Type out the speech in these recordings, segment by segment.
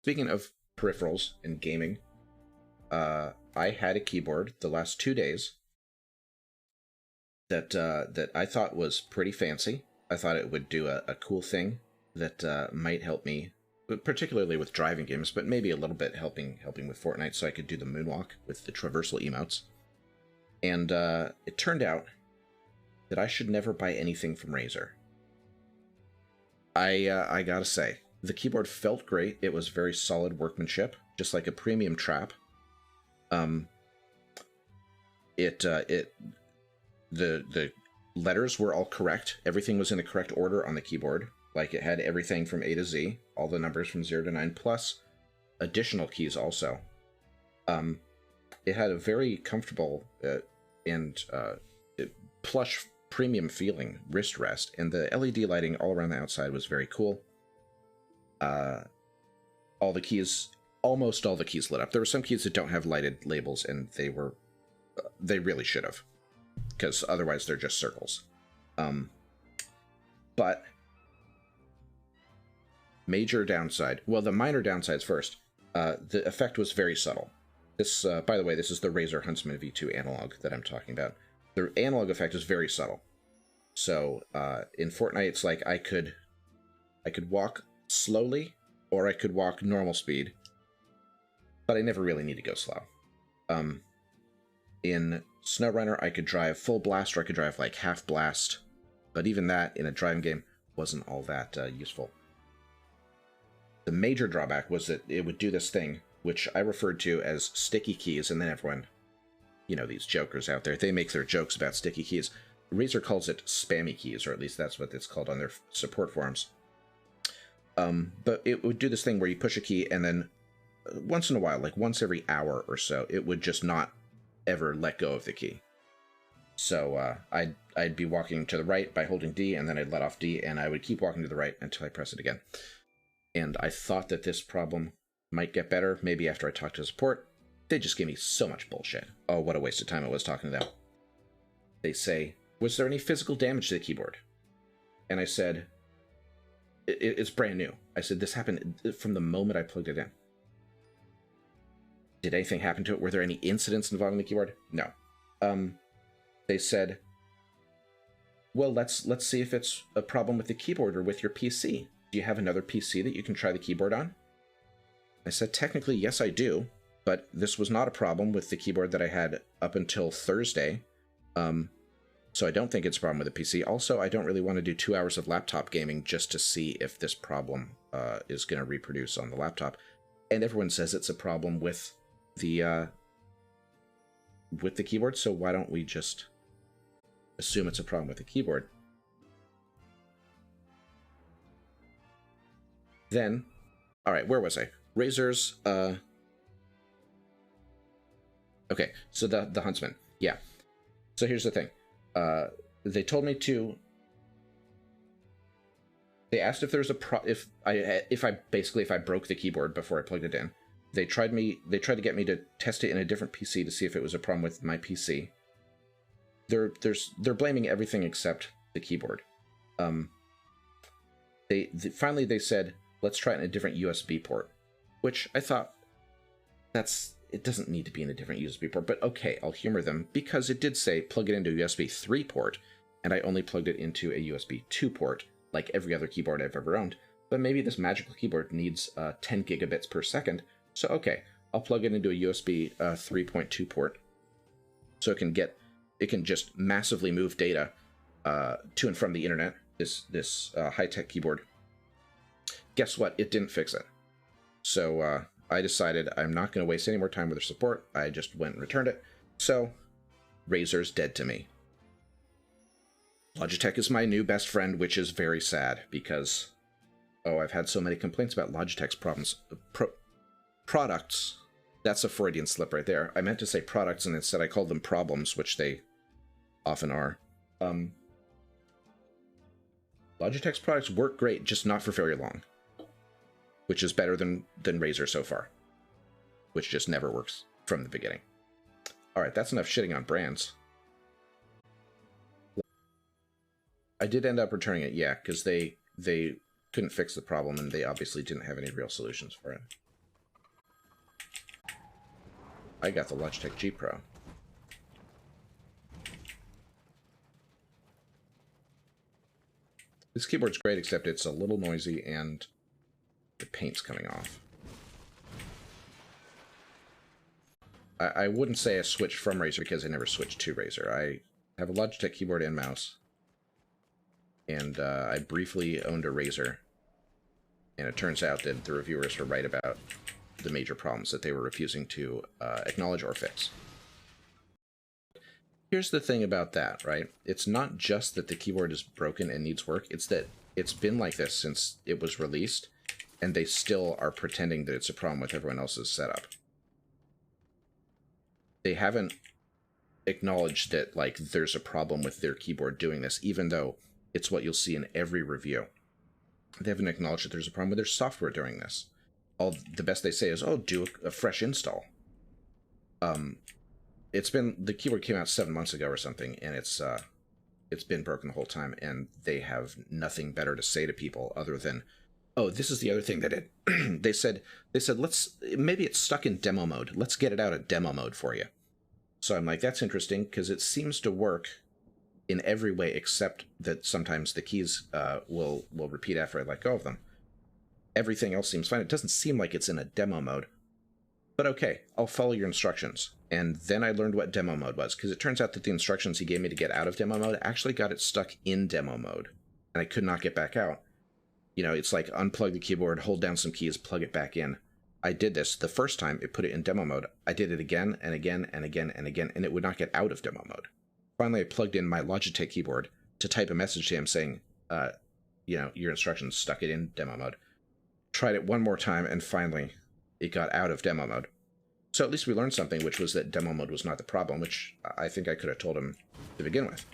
Speaking of peripherals and gaming, I had a keyboard the last 2 days that I thought was pretty fancy. I thought it would do a cool thing that might help me, particularly with driving games, but maybe a little bit helping with Fortnite, so I could do the moonwalk with the traversal emotes. And it turned out that I should never buy anything from Razer. I gotta say, the keyboard felt great. It was very solid workmanship, just like a premium trap. The letters were all correct. Everything was in the correct order on the keyboard. Like, it had everything from A to Z, all the numbers from 0 to 9, plus additional keys also. It had a very comfortable and plush premium feeling wrist rest, and the LED lighting all around the outside was very cool. All the keys, almost all the keys lit up. There were some keys that don't have lighted labels, and they really should have, because otherwise they're just circles. But major downside, well, the minor downsides first. The effect was very subtle. This, by the way, this is the RAZER HUNTSMAN V2 Analog that I'm talking about. The analog effect is very subtle. So in Fortnite, it's like I could walk slowly, or I could walk normal speed, but I never really need to go slow. In SnowRunner, I could drive full blast, or I could drive like half blast, but even that in a driving game wasn't all that useful. The major drawback was that it would do this thing, which I referred to as sticky keys, and then everyone, you know, these jokers out there, they make their jokes about sticky keys. Razer calls it spammy keys, or at least that's what it's called on their support forums. But it would do this thing where you push a key, and then once in a while, like once every hour or so, it would just not ever let go of the key. So I'd be walking to the right by holding D, and then I'd let off D, and I would keep walking to the right until I press it again. And I thought that this problem might get better, maybe after I talked to support. They just gave me so much bullshit. Oh, what a waste of time it was talking to them. They say, was there any physical damage to the keyboard? And I said, it's brand new. I said, this happened from the moment I plugged it in. Did anything happen to it? Were there any incidents involving the keyboard? No. They said, well, let's see if it's a problem with the keyboard or with your PC. Do you have another PC that you can try the keyboard on? I said, technically, yes, I do, but this was not a problem with the keyboard that I had up until Thursday. So I don't think it's a problem with the PC. Also, I don't really want to do 2 hours of laptop gaming just to see if this problem is going to reproduce on the laptop. And everyone says it's a problem with the keyboard, so why don't we just assume it's a problem with the keyboard? Then, all right, where was I? Razer's, okay, so the Huntsman, yeah. So here's the thing. They told me to, they asked if there's if I broke the keyboard before I plugged it in. They tried to get me to test it in a different PC to see if it was a problem with my PC. They're blaming everything except the keyboard. Finally they said, let's try it in a different USB port, which I thought, it doesn't need to be in a different USB port, but okay, I'll humor them, because it did say plug it into a USB 3 port, and I only plugged it into a USB 2 port, like every other keyboard I've ever owned. But maybe this magical keyboard needs 10 gigabits per second, so okay, I'll plug it into a USB 3.2 port, so it can just massively move data to and from the internet, this high-tech keyboard. Guess what? It didn't fix it. So I decided I'm not going to waste any more time with their support. I just went and returned it. So Razer's dead to me. Logitech is my new best friend, which is very sad because, oh, I've had so many complaints about Logitech's products. That's a Freudian slip right there. I meant to say products, and instead I called them problems, which they often are. Logitech's products work great, just not for very long. Which is better than Razer so far. Which just never works from the beginning. Alright, that's enough shitting on brands. I did end up returning it, yeah, because they couldn't fix the problem, and they obviously didn't have any real solutions for it. I got the Logitech G Pro. This keyboard's great, except it's a little noisy and the paint's coming off. I wouldn't say I switched from Razer because I never switched to Razer. I have a Logitech keyboard and mouse, and I briefly owned a Razer, and it turns out that the reviewers were right about the major problems that they were refusing to acknowledge or fix. Here's the thing about that, right? It's not just that the keyboard is broken and needs work, it's that it's been like this since it was released, and they still are pretending that it's a problem with everyone else's setup. They haven't acknowledged that, like, there's a problem with their keyboard doing this, even though it's what you'll see in every review. They haven't acknowledged that there's a problem with their software doing this. All the best they say is, oh, do a fresh install. The keyboard came out 7 months ago or something, and it's been broken the whole time, and they have nothing better to say to people other than, oh, this is the other thing that it they said maybe it's stuck in demo mode. Let's get it out of demo mode for you. So I'm like, that's interesting, because it seems to work in every way except that sometimes the keys will repeat after I let go of them. Everything else seems fine. It doesn't seem like it's in a demo mode. But okay, I'll follow your instructions. And then I learned what demo mode was, because it turns out that the instructions he gave me to get out of demo mode actually got it stuck in demo mode, and I could not get back out. You know, it's like unplug the keyboard, hold down some keys, plug it back in. I did this the first time it put it in demo mode. I did it again and again and again and again, and it would not get out of demo mode. Finally, I plugged in my Logitech keyboard to type a message to him saying, you know, your instructions stuck it in demo mode. Tried it one more time, and finally it got out of demo mode. So at least we learned something, which was that demo mode was not the problem, which I think I could have told him to begin with.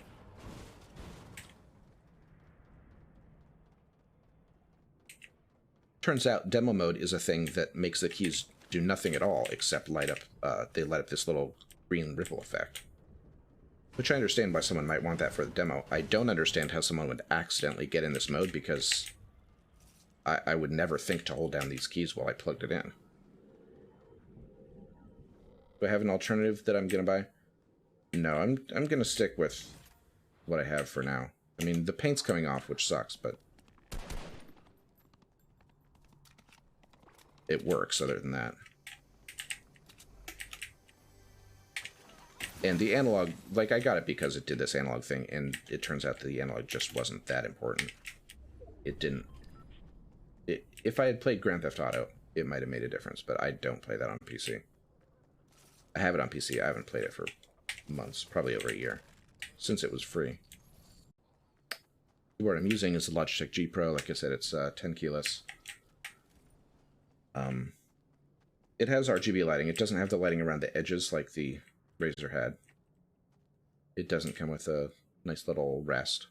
Turns out demo mode is a thing that makes the keys do nothing at all except light up, they light up this little green ripple effect. Which I understand why someone might want that for the demo. I don't understand how someone would accidentally get in this mode, because I would never think to hold down these keys while I plugged it in. Do I have an alternative that I'm going to buy? No, I'm going to stick with what I have for now. I mean, the paint's coming off, which sucks, but it works other than that. And the analog, like, I got it because it did this analog thing, and it turns out that the analog just wasn't that important. It didn't. If I had played Grand Theft Auto, it might have made a difference, but I don't play that on PC. I have it on PC. I haven't played it for months, probably over a year, since it was free. The keyboard I'm using is the Logitech G Pro. Like I said, it's 10 keyless. It has RGB lighting. It doesn't have the lighting around the edges like the Razer had. It doesn't come with a nice little rest.